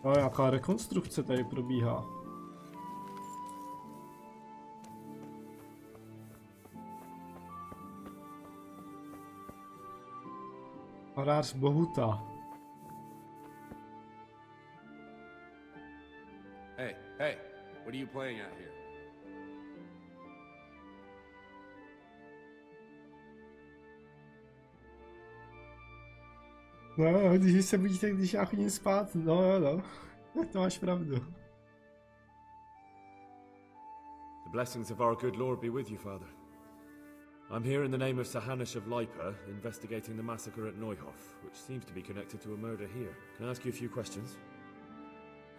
A jaká rekonstrukce tady probíhá? Farář Bohuta. Hey, what are you playing at here? No, když se budíte, když já chodím spát, no. To máš pravdu. The blessings of our good Lord be with you, Father. I'm here in the name of Farář of Bohuta, investigating the massacre at Neuhof, which seems to be connected to a murder here. Can I ask you a few questions?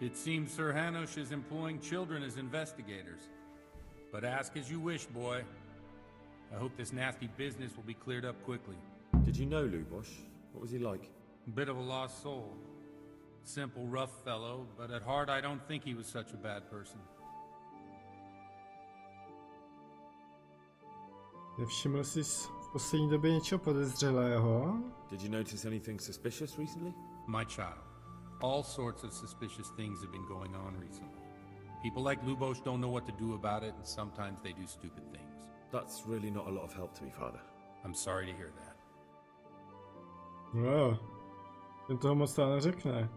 It seems Sir Hanush is employing children as investigators. But ask as you wish, boy. I hope this nasty business will be cleared up quickly. Did you know Luboš? What was he like? A bit of a lost soul. Simple, rough fellow, but at heart I don't think he was such a bad person. Nevšiml jsi v poslední době něčeho podezřelého? Did you notice anything suspicious recently? My child. All sorts of suspicious things have been going on recently. People like Luboš don't know what to do about it, and sometimes they do stupid things. That's really not a lot of help to me, Father. I'm sorry to hear that. No, ten toho moc toho neřekne.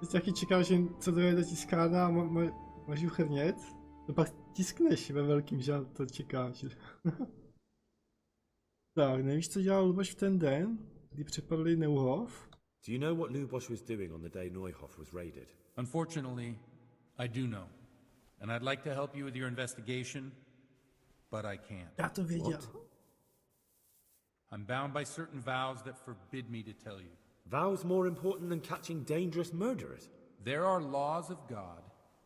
Teď taky čekal, že co dojde do tiskárna a máš uchrnět? To pak tiskneš ve velkým, že to čekáš. Tak, nevíš, co dělal Luboš v ten den, kdy přepadli Neuhof? Do you know what Luboš was doing on the day Neuhof was raided? Unfortunately, I do know. And I'd like to help you with your investigation, but I can't. Já to věděl. What? I'm bound by certain vows that forbid me to tell you. Vows more important than catching dangerous murderers? There are laws of God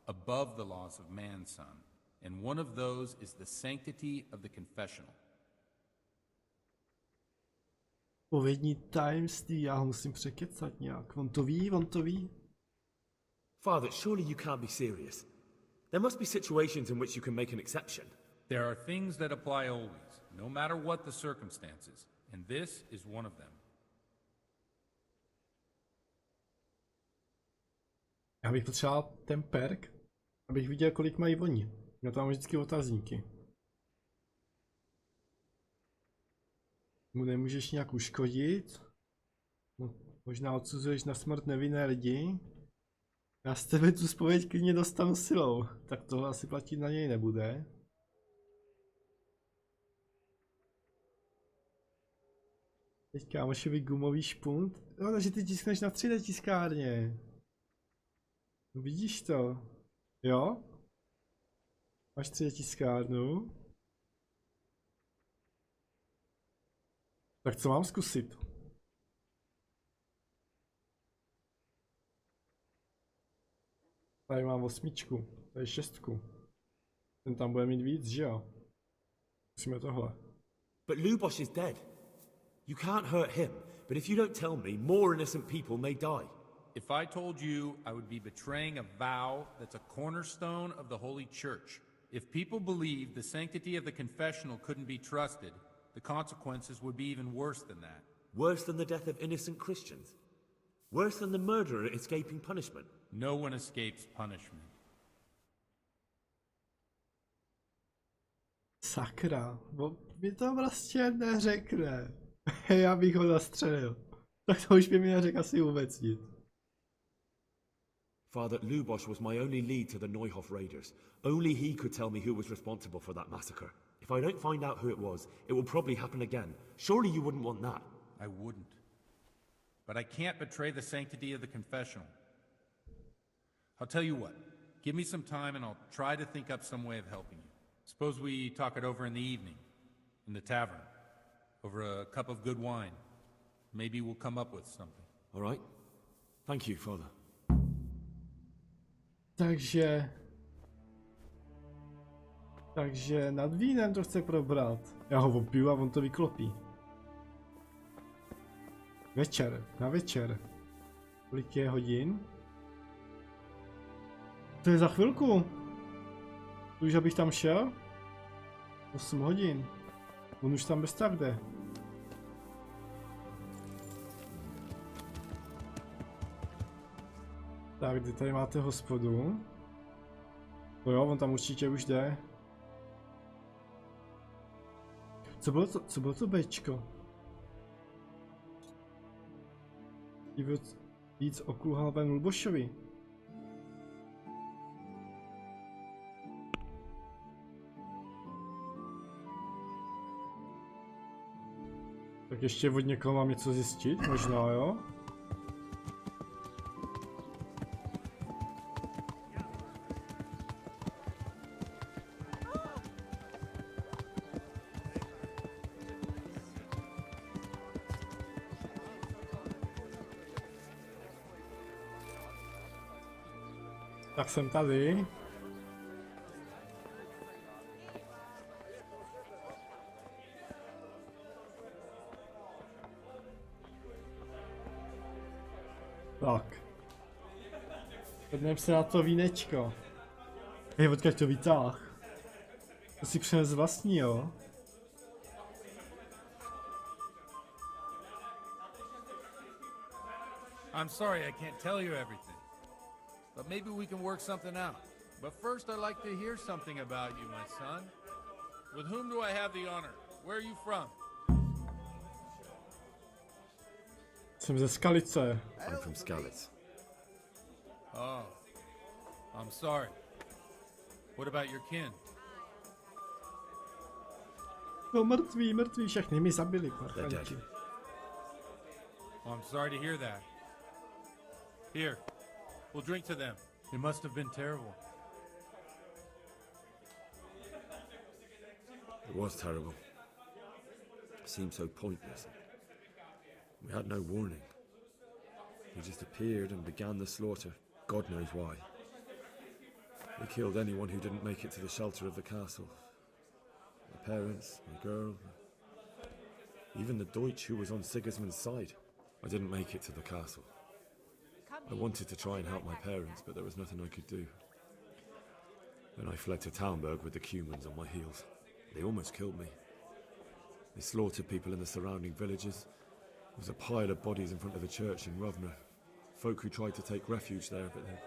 above the laws of man, son. And one of those is the sanctity of the confessional. Povědní tajemství, já ho musím překecat nějak. On to ví? Father, surely you can't be serious. There must be situations in which you can make an exception. There are things that apply always, no matter what the circumstances, and this is one of them. Já bych potřeboval ten perk, abych viděl, kolik mají oni. Já tam mám vždycky otazníky. Mu nemůžeš nějak uškodit. No, možná odsuzuješ na smrt nevinné lidi. Já z tebe tu zpověď klidně dostanu silou. Tak tohle asi platit na něj nebude. Teď kámošovi gumový špunt. No, takže ty tiskneš na 3D tiskárně. No, vidíš to? Jo? Máš 3D tiskárnu. Tak co mám zkusit? Tady mám 8, tady 6. Ten tam bude mít víc, že jo? Musíme tohle. But Luboš is dead. You can't hurt him, but if you don't tell me, more innocent people may die. If I told you, I would be betraying a vow that's a cornerstone of the Holy Church. If people believed the sanctity of the confessional couldn't be trusted, the consequences would be even worse than that. Worse than the death of innocent Christians? Worse than the murderer escaping punishment? No one escapes punishment. Sakra, bo mi to prostě neřekne. Já bych ho zastřelil. Tak to už by mi neřekl asi vůbec nic. Father, Luboš was my only lead to the Neuhof raiders. Only he could tell me who was responsible for that massacre. If I don't find out who it was, it will probably happen again. Surely you wouldn't want that. I wouldn't. But I can't betray the sanctity of the confessional. I'll tell you what. Give me some time and I'll try to think up some way of helping you. Suppose we talk it over in the evening, in the tavern, over a cup of good wine. Maybe we'll come up with something. All right. Thank you, Father. Takže nad vínem to chce probrat. Já ho opiju a on to vyklopí. Na večer. Kolik je hodin? To je za chvilku. Už abych tam šel? 8 hodin. On už tam bez tak jde. Tak, kdy tady máte hospodu? No jo, on tam určitě už jde. Co bylo to Bčko? Víc okulhalben Lubošovi. Tak ještě od někoho mám něco zjistit, možná jo? Tak jsem tady. Tak. Podneme se na to vínečko. Hej, odkud to vytáh? To si přines vlastní, jo? I'm sorry I can't tell you everything. But maybe we can work something out. But first I'd like to hear something about you, my son. With whom do I have the honor? Where are you from? Jsem ze Skalice. I'm from Skalitz. Oh, I'm sorry. What about your kin? No mrtví, všechny mi zabili, They're dead. parchanti. Oh, I'm sorry to hear that. Here, we'll drink to them. It must have been terrible. It was terrible. It seemed so pointless. We had no warning. He just appeared and began the slaughter. God knows why. They killed anyone who didn't make it to the shelter of the castle. My parents, my girl, even the Deutsch who was on Sigismund's side. I didn't make it to the castle. I wanted to try and help my parents, but there was nothing I could do. Then I fled to Talmberg with the Cumans on my heels. They almost killed me. They slaughtered people in the surrounding villages. There was a pile of bodies in front of the church in Rovna. Folk who tried to take refuge there, but they...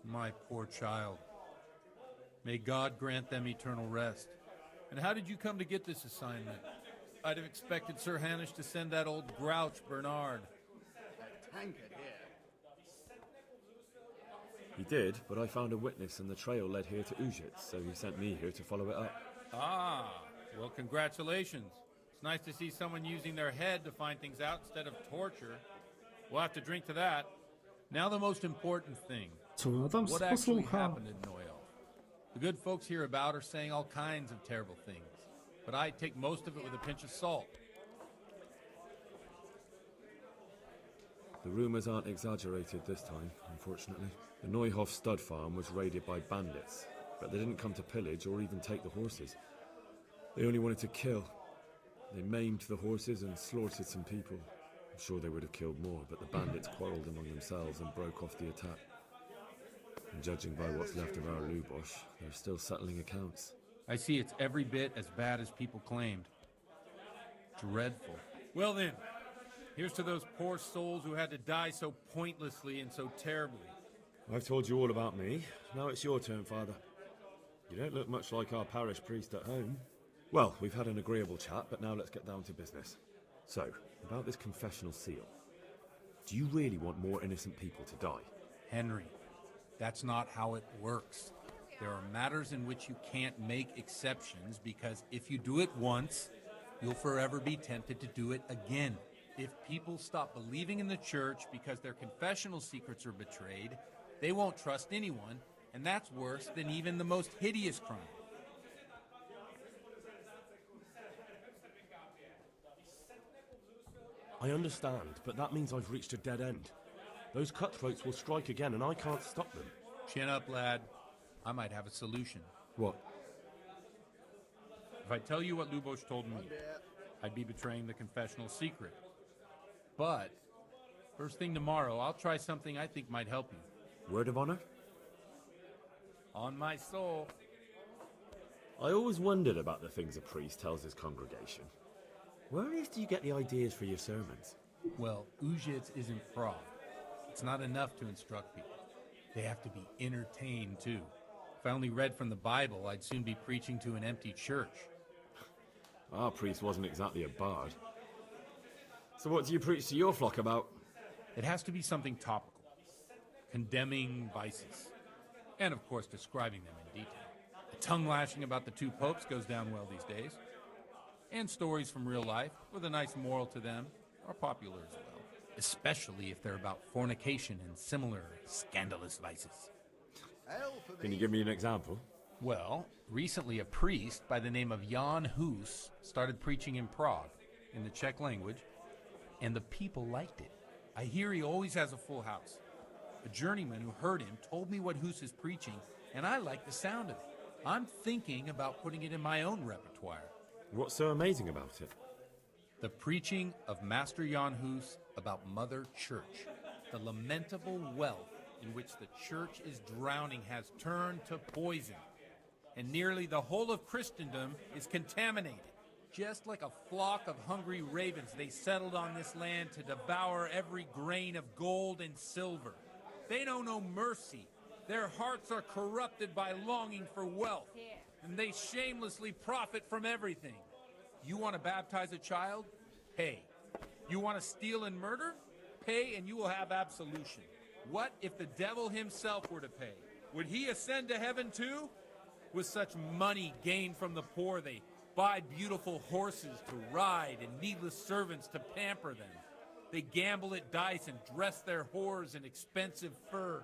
My poor child. May God grant them eternal rest. And how did you come to get this assignment? I'd have expected Sir Hanish to send that old grouch Bernard. He did, but I found a witness and the trail led here to Ujitz, so he sent me here to follow it up. Ah, well, congratulations. It's nice to see someone using their head to find things out instead of torture. We'll have to drink to that. Now the most important thing. Co ona tam What actually poslouchá? happened in Noel? The good folks hereabout are saying all kinds of terrible things, but I take most of it with a pinch of salt. The rumours aren't exaggerated this time, unfortunately. The Neuhof stud farm was raided by bandits, but they didn't come to pillage or even take the horses. They only wanted to kill. They maimed the horses and slaughtered some people. I'm sure they would have killed more, but the bandits quarrelled among themselves and broke off the attack. And judging by what's left of our Lubosh, they're still settling accounts. I see it's every bit as bad as people claimed. Dreadful. Well then, here's to those poor souls who had to die so pointlessly and so terribly. I've told you all about me. Now it's your turn, Father. You don't look much like our parish priest at home. Well, we've had an agreeable chat, but now let's get down to business. So, about this confessional seal. Do you really want more innocent people to die? Henry, that's not how it works. There are matters in which you can't make exceptions because if you do it once, you'll forever be tempted to do it again. If people stop believing in the church because their confessional secrets are betrayed, they won't trust anyone, and that's worse than even the most hideous crime. I understand, but that means I've reached a dead end. Those cutthroats will strike again and I can't stop them. Chin up, lad. I might have a solution. What? If I tell you what Lubosh told me, I'd be betraying the confessional secret. But, first thing tomorrow, I'll try something I think might help you. Word of honor? On my soul. I always wondered about the things a priest tells his congregation. Where on earth do you get the ideas for your sermons? Well, Ujits isn't Prague. It's not enough to instruct people. They have to be entertained, too. If I only read from the Bible, I'd soon be preaching to an empty church. Our priest wasn't exactly a bard. So what do you preach to your flock about? It has to be something topical, condemning vices, and of course describing them in detail. The tongue lashing about the two popes goes down well these days, and stories from real life with a nice moral to them are popular as well, especially if they're about fornication and similar scandalous vices. Can you give me an example? Well, recently a priest by the name of Jan Hus started preaching in Prague, in the Czech language, and the people liked it. I hear he always has a full house. A journeyman who heard him told me what Hus is preaching, and I like the sound of it. I'm thinking about putting it in my own repertoire. What's so amazing about it? The preaching of Master Jan Hus about Mother Church. The lamentable wealth in which the church is drowning has turned to poison. And nearly the whole of Christendom is contaminated. Just like a flock of hungry ravens, they settled on this land to devour every grain of gold and silver. They know no mercy. Their hearts are corrupted by longing for wealth, and they shamelessly profit from everything. You want to baptize a child? Pay. You want to steal and murder? Pay and you will have absolution. What if the devil himself were to pay? Would he ascend to heaven too? With such money gained from the poor, they buy beautiful horses to ride and needless servants to pamper them. They gamble at dice and dress their whores in expensive furs,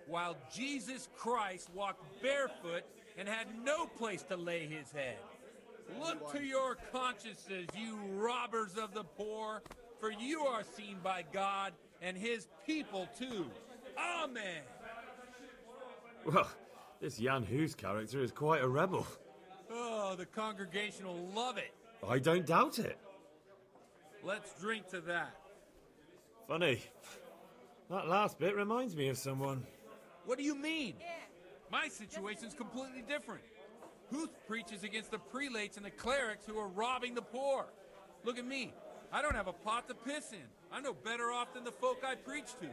while Jesus Christ walked barefoot and had no place to lay his head. Look to your consciences, you robbers of the poor, for you are seen by God and his people too. Amen. Well, this Jan Hus character is quite a rebel. Oh, the congregation will love it. I don't doubt it. Let's drink to that. Funny. That last bit reminds me of someone. What do you mean? My situation's completely different. Huth preaches against the prelates and the clerics who are robbing the poor. Look at me. I don't have a pot to piss in. I'm no better off than the folk I preach to.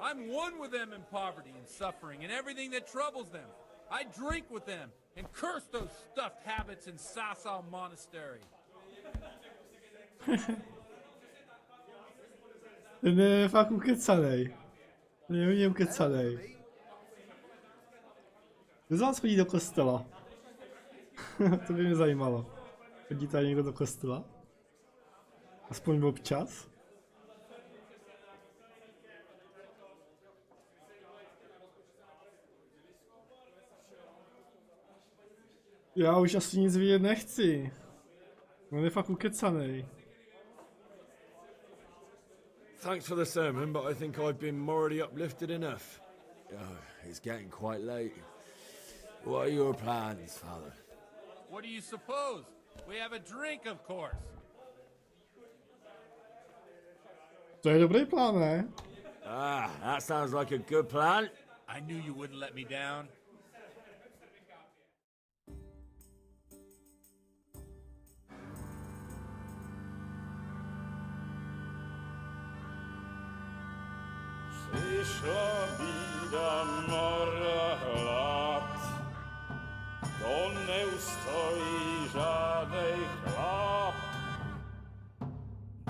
I'm one with them in poverty and suffering and everything that troubles them. I drink with them and curse those stuffed habits in Sasau Monastery. Ten je fakt ukecanej. Ten je hodně ukecanej. Kdo z vás chodí do kostela? To by mě zajímalo. Chodí tady někdo do kostela? Aspoň občas? Já už asi nic vidět nechci. On je fakt ukecanej. Thanks for the sermon, but I think I've been morally uplifted enough. Oh, it's getting quite late. What are your plans, Father? What do you suppose? We have a drink, of course. To je dobrý plán, ne? Ah, that sounds like a good plan. I knew you wouldn't let me down. Přišla bída mora hlad, to neustojí žádnej chlap.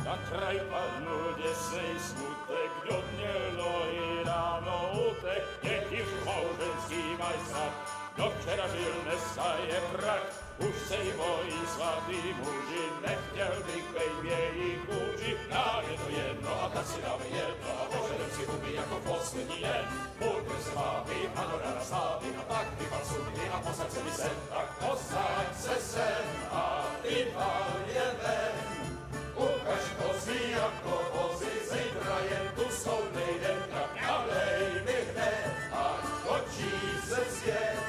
Na kraj padnul děsnej smutek, kdo měl nohy ráno utek, děti v mouženský mají strach, kdo včera žil, dneska je prach. Už sej moji svatý muži, nechtěl bych bejt v jejich kůži. Nám je to jedno a tak si dáme jedno a požadem si huby jako poslední den. Půlky se vápí a do rána slávy a tak vypal sudy a posaď se mi sem. Tak posaď se sem a vypal je ven. Ukaž kozy jako vozy, zítra jen tu soudnej den. Tak nalej mi hned, ať točí se svět.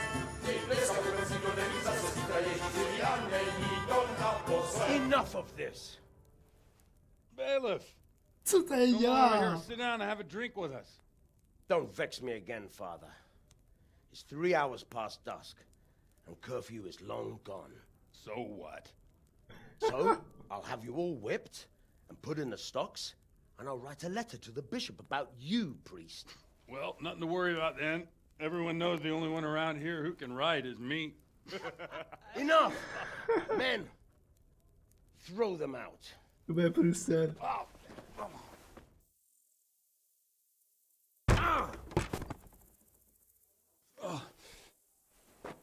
Enough of this! Bailiff! Co tady Come on over dělá? here, sit down and have a drink with us. Don't vex me again, Father. It's 3 hours past dusk, and curfew is long gone. So what? So, I'll have you all whipped and put in the stocks, and I'll write a letter to the bishop about you, priest. Well, nothing to worry about then. Everyone knows the only one around here who can write is me. Enough! Men, throw them out. To bude průser.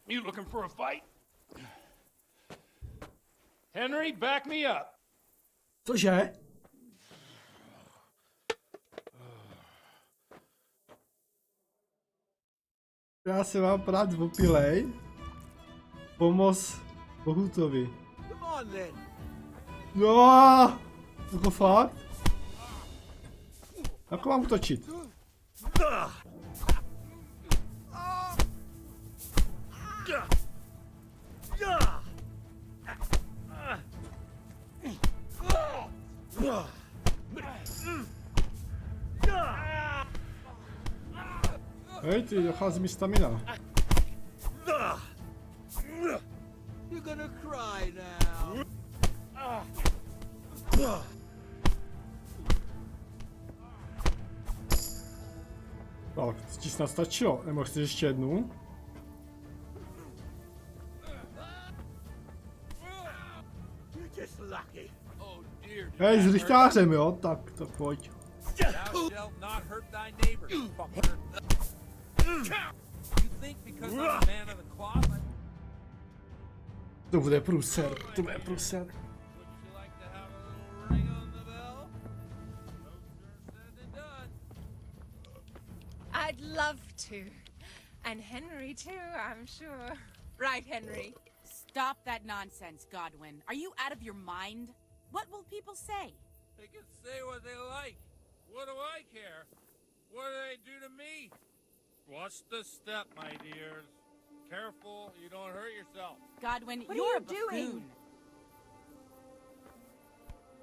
You looking for a fight? Henry, back me up. Cože? Já se vám prát opilej. Pomoz Bohutovi. Come on then. No, jako fakt? Jak mám útočit? Hej, ty, dochází mi stamina. You're gonna cry now. Tak, ti snad stačilo. Nebo chceš ještě jednu? You're just lucky. Oh dear. Hej, s rychtářem, jo? Tak, to pojď. Thou shalt not hurt thy neighbor, fucker. You think because I'm a man of the cloth, To bude průser, to bude průser. would you like to have a little ring on the bell? No sooner said than done. I'd love to. And Henry too, I'm sure. Right, Henry? Stop that nonsense, Godwin. Are you out of your mind? What will people say? They can say what they like. What do I care? What do they do to me? Watch the step, my dears. Careful, you don't hurt yourself. Godwin, What are you're you a buffoon. doing?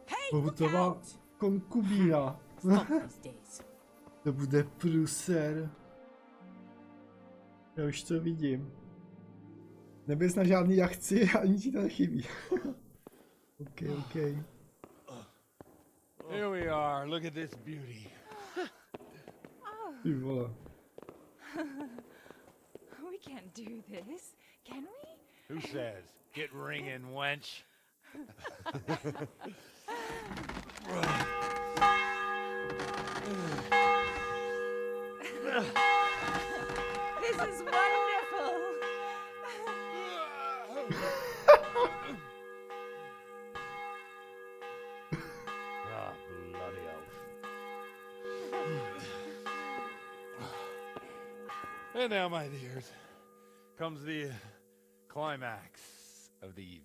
Hey, look Bohutová out! konkubína. Fuck these days. To bude průser. Já už to vidím. Nebez na žádný jachci, ani ti to nechybí. OK, OK. Here we are. Look at this beauty. Ty vole. We can't do this, can we? Who says? Get ringing, wench. This is wonderful. Ah, bloody oath. And now, my dears, comes the climax of the evening.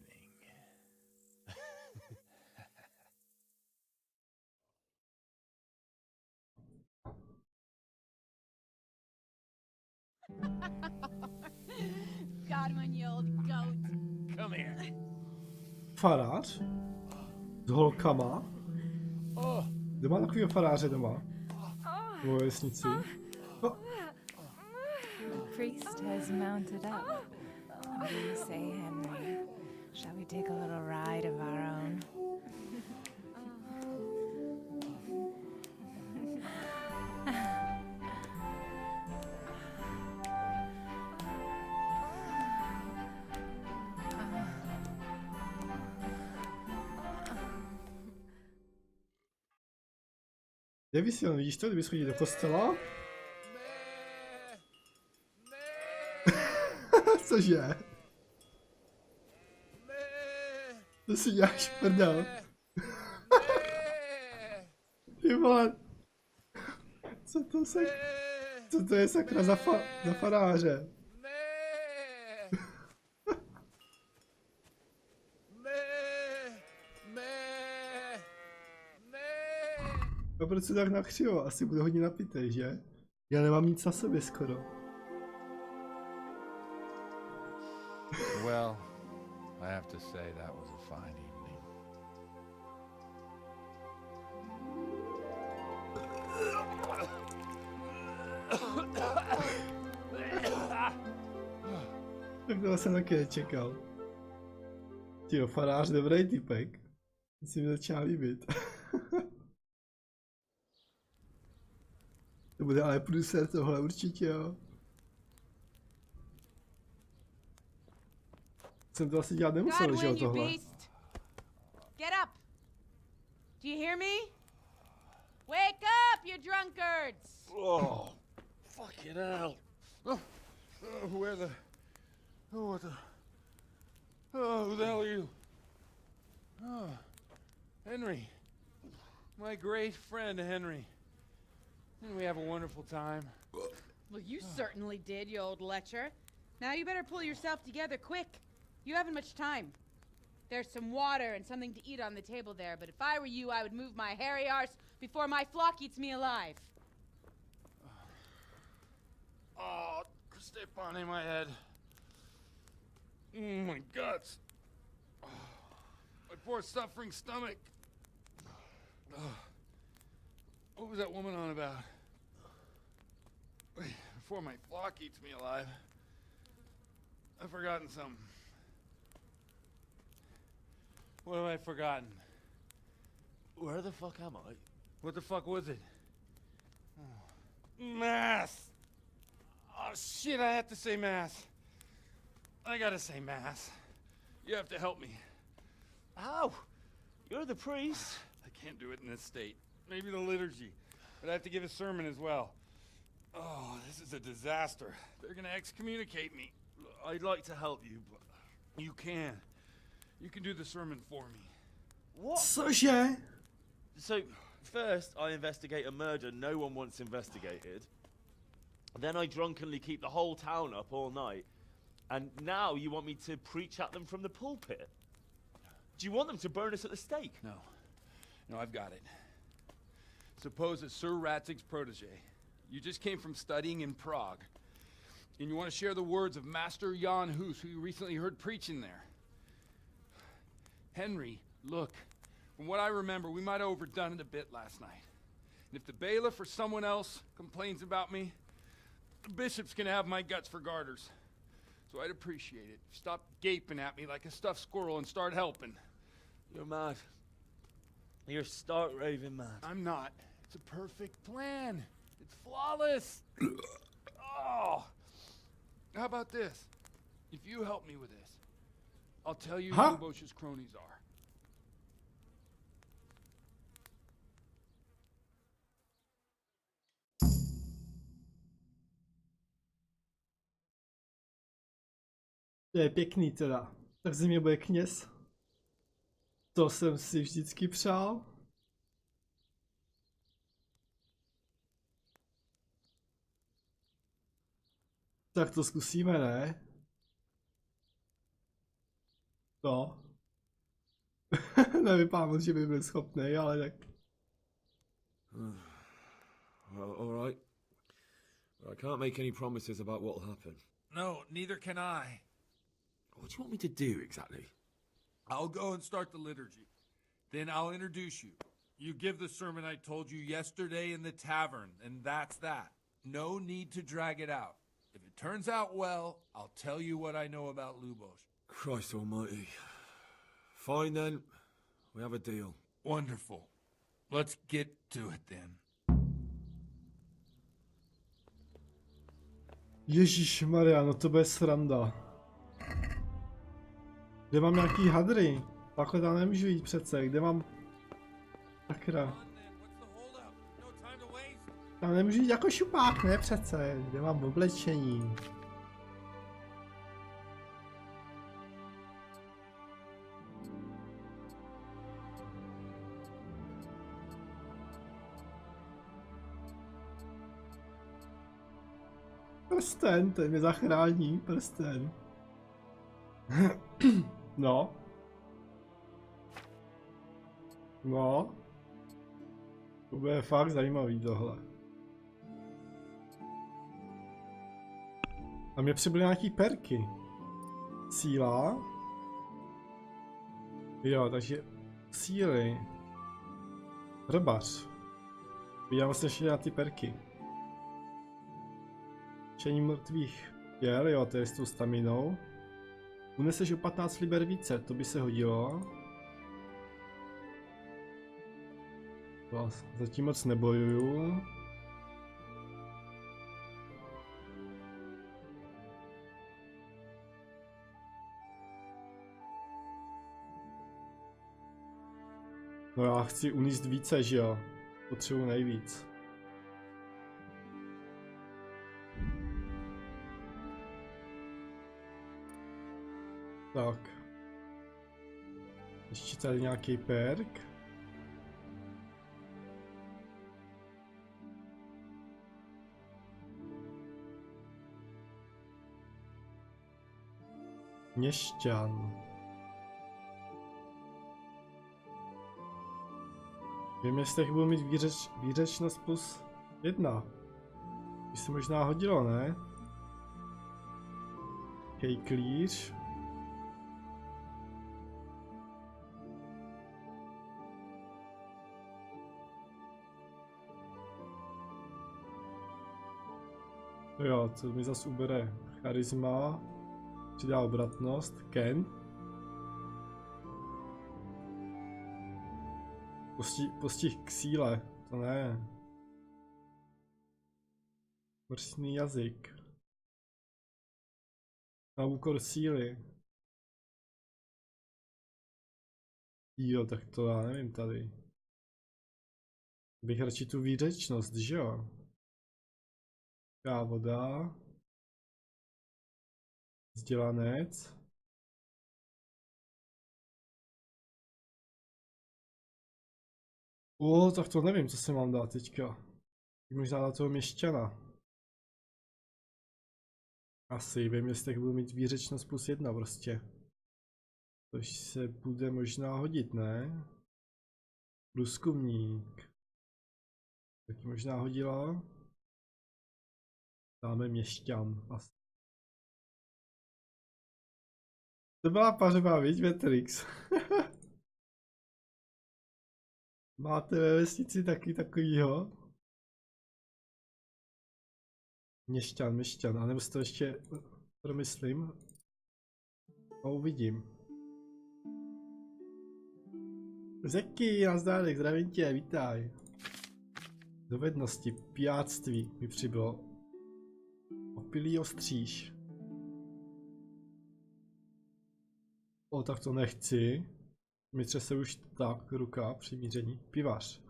Godwin, you old goat. Come here. Farář? S holkama? Kdo má takovýho faráře doma? V vesnici? Oh. The priest has mounted up. What do you say, Henry? Shall we take a little ride of our own? Jeví si, vidíš to, kdybys chodil do kostela? Cože? To si děláš prdel. Ty vole. Co to je sakra za faráře? A proč se tak nachřivo? Asi bude hodně napitej, že? Já nemám nic na sobě skoro. Well, I have to say that was a fine evening. Tak to jsem taky nečekal. Tyjo, farář dobrý typek. To si mi začíná líbit. To bude ale průser tohle určitě, jo. Jsem to asi dělat nemusel, že jo, Godwin, you tohle. beast! Get up! Do you hear me? Wake up, you drunkards! Oh, fucking hell. Where the... Oh, what the... Oh, who the hell are you? Oh, Henry. My great friend, Henry. Didn't we have a wonderful time? Well, you certainly did, you old lecher. Now you better pull yourself together quick. You haven't much time. There's some water and something to eat on the table there, but if I were you, I would move my hairy arse before my flock eats me alive. Oh, step on my head. My guts. Oh, my poor suffering stomach. Oh, what was that woman on about? Wait, before my flock eats me alive. I've forgotten something. What have I forgotten? Where the fuck am I? What the fuck was it? Oh. Mass! Oh shit, I have to say mass. I gotta say mass. You have to help me. How? You're the priest. I can't do it in this state. Maybe the liturgy. But I have to give a sermon as well. Oh, this is a disaster. They're gonna excommunicate me. I'd like to help you, but... You can. You can do the sermon for me. What? Cože? So, first I investigate a murder no one once investigated. Then I drunkenly keep the whole town up all night. And now you want me to preach at them from the pulpit? Do you want them to burn us at the stake? No. No, I've got it. Suppose that Sir Ratzig's protege. You just came from studying in Prague. And you want to share the words of Master Jan Hus, who you recently heard preaching there. Henry, look. From what I remember, we might have overdone it a bit last night. And if the bailiff or someone else complains about me, the bishop's gonna have my guts for garters. So I'd appreciate it. Stop gaping at me like a stuffed squirrel and start helping. You're mad. You're stark raving mad. I'm not. It's a perfect plan. It's flawless. Oh. How about this? If you help me with this, I'll tell you who Lubosh's cronies are. To je pěkný teda. Tak ze mě bude kněz. To jsem si vždycky přál. Tak to zkusíme, ne? No. Nevypadá moc, že by byl schopný, ale tak. Well, all right. But I can't make any promises about what'll happen. No, neither can I. What do you want me to do exactly? I'll go and start the liturgy. Then I'll introduce you. You give the sermon I told you yesterday in the tavern, and that's that. No need to drag it out. If it turns out well, I'll tell you what I know about Lubosh. Christ almighty. Fine then. We have a deal. Wonderful. Let's get to it then. Ježišmarja, no to bude sranda. Kde mám nějaký hadry? Takhle tam nemůžu jít přece, kde mám... Sakra. Tam nemůžu jít jako šupák, ne přece, kde mám oblečení? Prsten, ten mě zachrání, prsten. No. No. To bude fakt zajímavý tohle. A mě přibyly nějaký perky. Síla. Jo, takže síly. Rybař. Vidím vlastně ještě na ty perky. Čení mrtvých jel, jo, to je s tou staminou. Uneseš o 15 liber více, to by se hodilo. Zatím moc nebojuju. No já chci uníst více, že jo? Potřebuji nejvíc. Tak. Ještě tady nějaký perk. Měšťan. Vím, jestli budu mít výřečnost plus 1. By se možná hodilo, ne? Klíř. Jo, co mi zas ubere? Charisma. Přidá obratnost. Ken. Postih k síle. To ne. Mrsný jazyk. Na úkor síly. Jo, tak to já nevím tady. Bych radši tu výřečnost, že jo? Voda. Vzdělanec. Tak to nevím, co se mám dát teďka. Možná dát toho měšťana. Asi, vím, jestli budu mít výřečnost plus 1 prostě. Což se bude možná hodit, ne? Průzkumník. Taky možná hodila. Dáme měšťan. Asi. To byla pařba, viď, Matrix? Máte ve vesnici taky takovýho? Měšťan, anebo si to ještě promyslím. A uvidím. Zeky, nazdárek, zdravím tě, vítaj. Dovednosti, pijáctví mi přibylo. Opilý ostříž. Tak to nechci. Mi třese už tak ruka při míření. Pivař.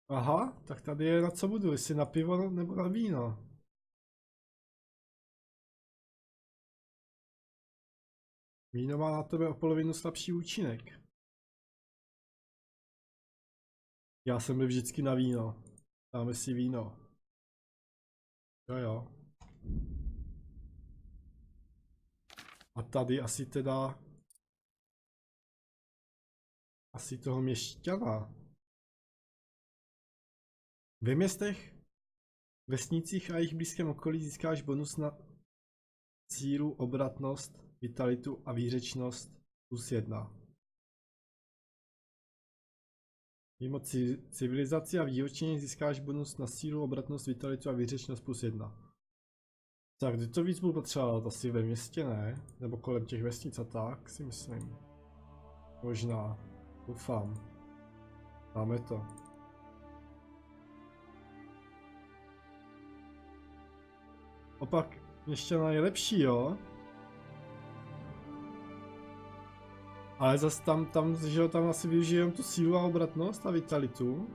Aha, tak tady je na co budu, jestli na pivo nebo na víno. Víno má na tebe o polovinu slabší účinek. Já jsem byl vždycky na víno. Dáme si víno. Jo. A tady asi teda... Asi toho měšťana. Ve městech, vesnicích a jejich blízkém okolí získáš bonus na sílu, obratnost, vitalitu a výřečnost plus 1. Mimo civilizaci a výročení získáš bonus na sílu, obratnost, vitalitu a výřečnost plus 1. Tak, kdy to víc budu potřebovat? Asi ve městě, ne? Nebo kolem těch vesnic a tak, si myslím. Možná. Doufám. Máme to. Opak měšťana je lepší, jo? Ale zas že jo, tam asi využijeme tu sílu a obratnost a vitalitu.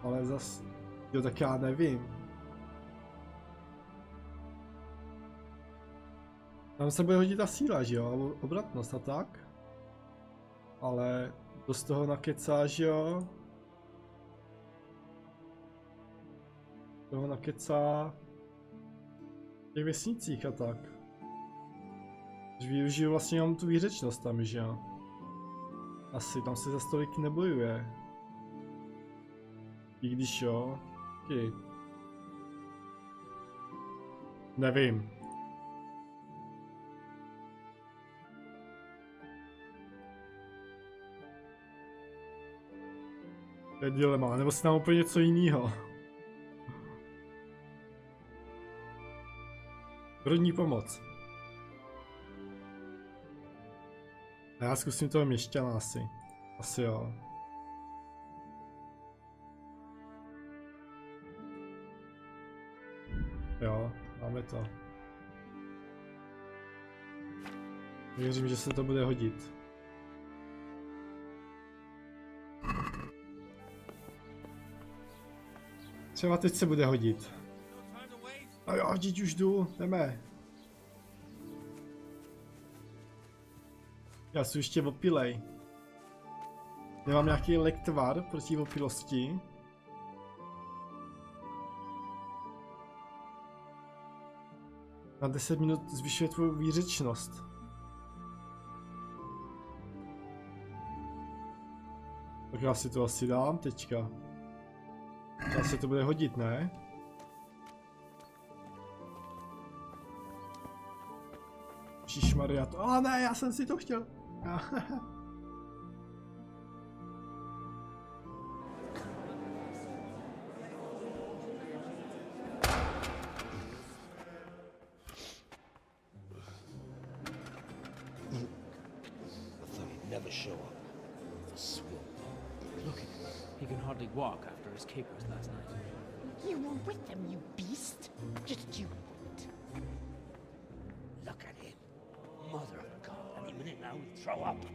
Ale zas, jo, tak já nevím. Tam se bude hodit ta síla, že jo, obratnost a tak. Ale dost toho nakecá, že jo. Toho nakecá v těch vesnicích a tak. Když využiju vlastně jenom tu výřečnost tam, že jo. Asi tam se za tolik nebojuje. I když jo. Okay. Nevím. To je dilema, nebo si tam úplně něco jiného. Rodní pomoc. A já zkusím toho měšťana asi. Asi jo. Jo, máme to. Věřím, že se to bude hodit. Třeba teď se bude hodit. A jo, teď už jdu, jdeme. Já jsem ještě opilej. Nemám nějaký lektvar proti opilosti. Na 10 minut zvyšuje tvou výřečnost. Tak já si to asi dám teďka. Zase to bude hodit, ne? Ježišmarja, to... A ne, já jsem si to chtěl. Never show up. The swimp. Look, he can hardly walk after his capers last night. You were with them, you beast. Just you wait. Look at him. Mother of God. Any minute now he'll throw up.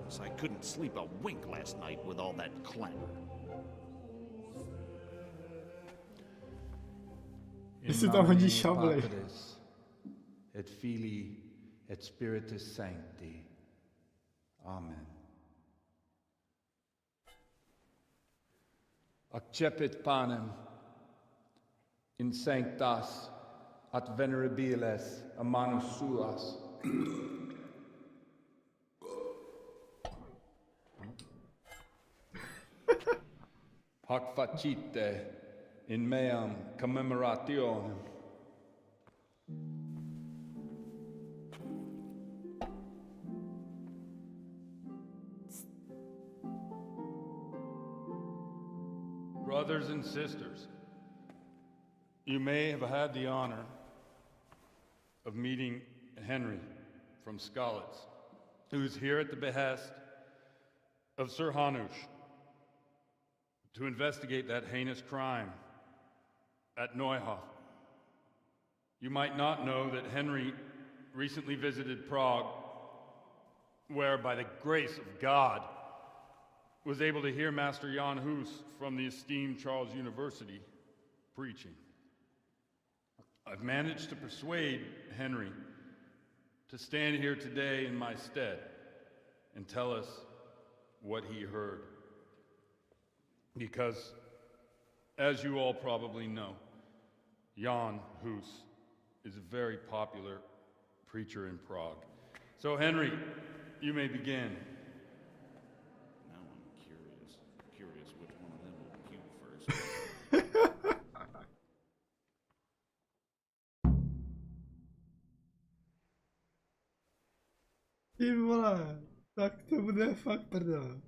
So I couldn't sleep a wink last night with all that clamor. Jestli tam hodí šavly. Et Filii et Spiritus Sancti. Amen. Accepit panem in sanctas at venerabiles a manus suas. Hac facite in meam commemorationem. Brothers and sisters, you may have had the honor of meeting Henry from Skalitz, who is here at the behest of Sir Hanush to investigate that heinous crime at Neuhof. You might not know that Henry recently visited Prague, where, by the grace of God, was able to hear Master Jan Hus from the esteemed Charles University preaching. I've managed to persuade Henry to stand here today in my stead and tell us what he heard. Because, as you all probably know, Jan Hus is a very popular preacher in Prague. So, Henry, you may begin. Now I'm curious which one of them will puke first. Ty vole, tak to bude fakt prdel.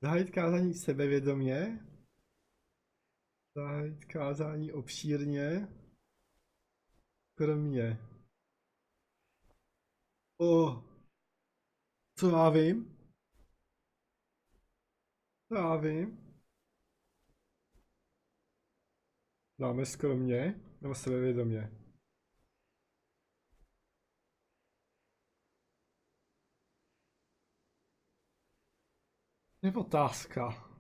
Zahájit kázání sebevědomě. Zahájit kázání obšírně. Kromě. Co já vím? Co já vím? Dáme skromně nebo sebevědomě? Je otázka.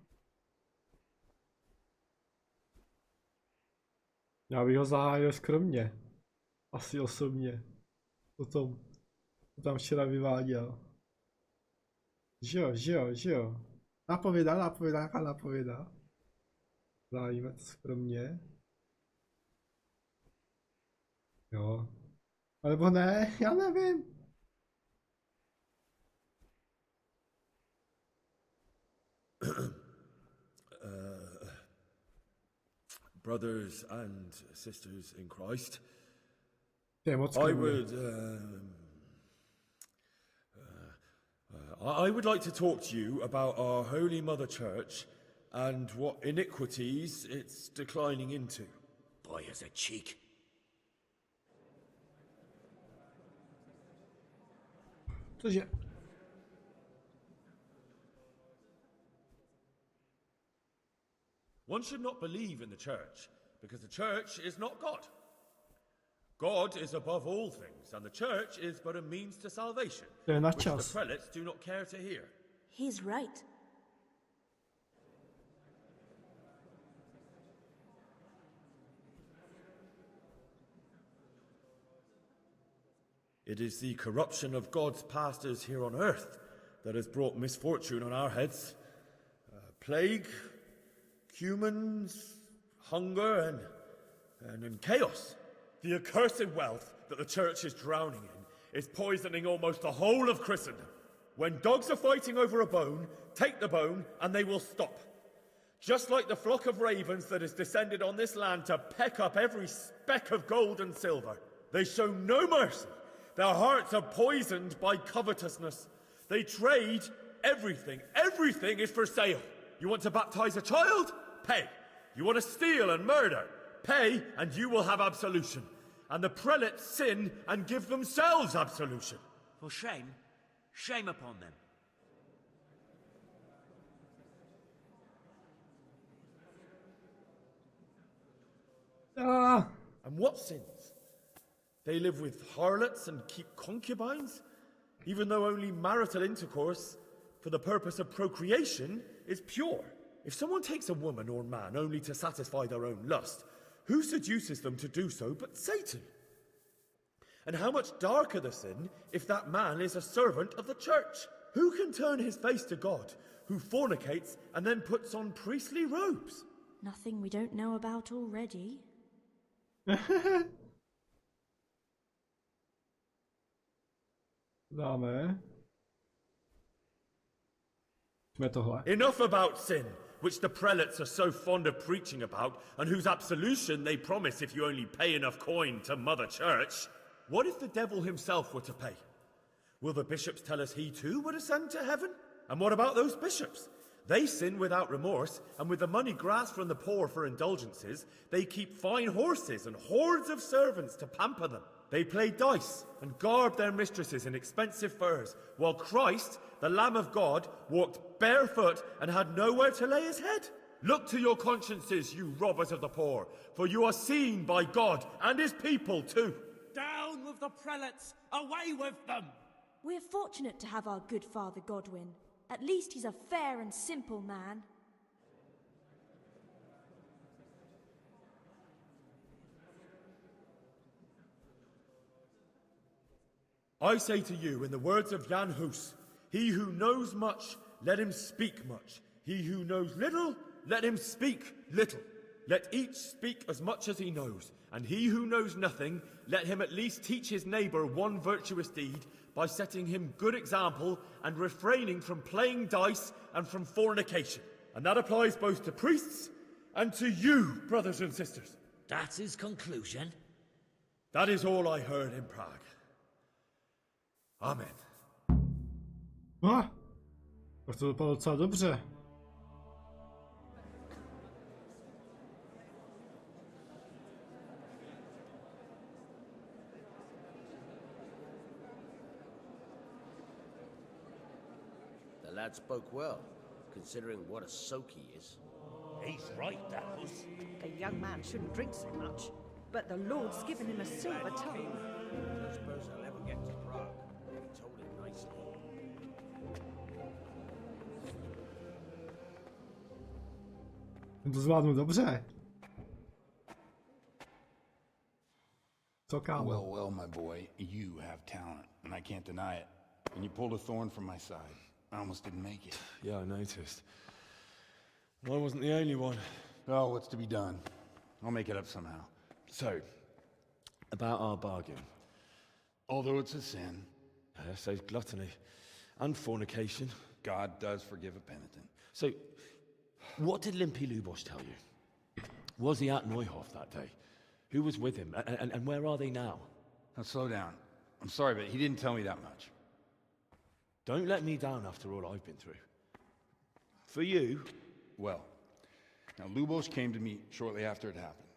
Já bych ho zahájil skromně. Asi osobně. Potom to tam včera vyváděl. Že jo. Napovědá. Zahájíme to skromně. Jo. Alebo ne, já nevím. Brothers and sisters in Christ, I would like to talk to you about our Holy Mother Church and what iniquities it's declining into. Boy has a cheek. Cože? One should not believe in the church because the church is not God. God is above all things, and the church is but a means to salvation, To je na which the čas. prelates do not care to hear. He's right. It is the corruption of God's pastors here on earth that has brought misfortune on our heads. Plague, humans, hunger, and chaos. The accursed wealth that the church is drowning in is poisoning almost the whole of Christendom. When dogs are fighting over a bone, take the bone and they will stop. Just like the flock of ravens that has descended on this land to peck up every speck of gold and silver. They show no mercy. Their hearts are poisoned by covetousness. They trade everything. Everything is for sale. You want to baptize a child? Pay. You want to steal and murder? Pay, and you will have absolution. And the prelates sin and give themselves absolution. For shame, shame upon them. Ah! And what sins? They live with harlots and keep concubines, even though only marital intercourse for the purpose of procreation is pure. If someone takes a woman or man only to satisfy their own lust, who seduces them to do so but Satan? And how much darker the sin if that man is a servant of the church? Who can turn his face to God, who fornicates and then puts on priestly robes? Nothing we don't know about already. Dáme. Jsme tohle. Enough about sin, which the prelates are so fond of preaching about, and whose absolution they promise if you only pay enough coin to Mother Church. What if the devil himself were to pay? Will the bishops tell us he too would ascend to heaven? And what about those bishops? They sin without remorse, and with the money grasped from the poor for indulgences, they keep fine horses and hordes of servants to pamper them. They play dice and garb their mistresses in expensive furs, while Christ, the Lamb of God, walked barefoot and had nowhere to lay his head. Look to your consciences, you robbers of the poor, for you are seen by God and his people too. Down with the prelates! Away with them! We're fortunate to have our good Father Godwin. At least he's a fair and simple man. I say to you, in the words of Jan Hus, he who knows much, let him speak much. He who knows little, let him speak little. Let each speak as much as he knows, and he who knows nothing, let him at least teach his neighbour one virtuous deed by setting him good example and refraining from playing dice and from fornication. And that applies both to priests and to you, brothers and sisters. That's his conclusion? That is all I heard in Prague. Amen. Ah, tak to dopadlo docela dobře. The lad spoke well, considering what a soak he is. He's right, that was. A young man shouldn't drink so much, but the Lord's given him a silver tongue. I don't suppose I'll ever get to Prague. He told it nicely. Ten to zvládnu dobře. Co kámo? Well, well, my boy, you have talent, and I can't deny it. And you pulled a thorn from my side. I almost didn't make it. Yeah, I noticed. And I wasn't the only one. Oh, what's to be done? I'll make it up somehow. So, about our bargain. Although it's a sin, So gluttony and fornication. God does forgive a penitent. So, what did Limpy Lubos tell you? Was he at Neuhof that day? Who was with him? And where are they now? Now slow down. I'm sorry, but he didn't tell me that much. Don't let me down after all I've been through. For you... Well, now Lubos came to me shortly after it happened.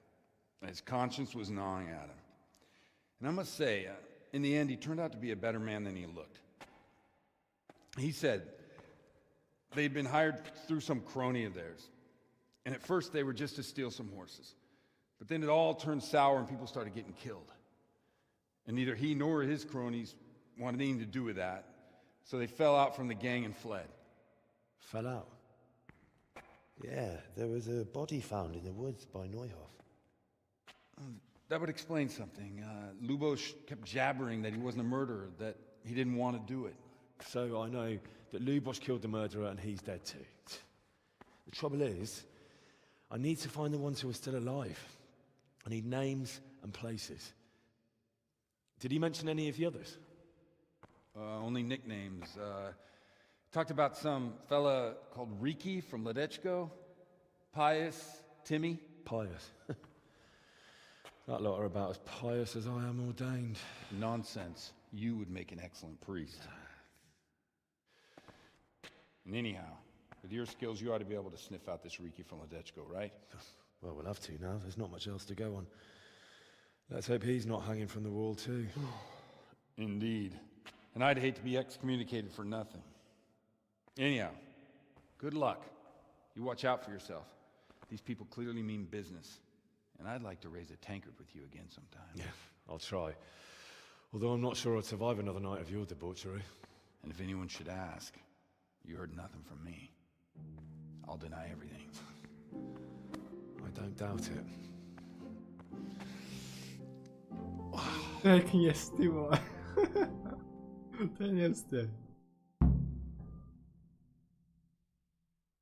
His conscience was gnawing at him. And I must say, in the end, he turned out to be a better man than he looked. He said they'd been hired through some crony of theirs. And at first they were just to steal some horses. But then it all turned sour and people started getting killed. And neither he nor his cronies wanted anything to do with that, so they fell out from the gang and fled. Fell out? Yeah, there was a body found in the woods by Neuhoff. That would explain something. Lubos kept jabbering that he wasn't a murderer, that he didn't want to do it. So I know that Lubos killed the murderer and he's dead too. The trouble is, I need to find the ones who are still alive. I need names and places. Did he mention any of the others? Only nicknames. Talked about some fella called Riki from Ledechko, Pius, Timmy. Pius. That lot are about as pious as I am ordained. Nonsense. You would make an excellent priest. And anyhow, with your skills, you ought to be able to sniff out this Riki from Ledechko, right? Well, we'll have to now. There's not much else to go on. Let's hope he's not hanging from the wall too. Indeed. And I'd hate to be excommunicated for nothing. Anyhow, good luck. You watch out for yourself. These people clearly mean business. And I'd like to raise a tankard with you again sometime. Yeah, I'll try. Although I'm not sure I'd survive another night of your debauchery. And if anyone should ask, you heard nothing from me. I'll deny everything. I don't doubt it. Jak jest, ty vole. Ten jest.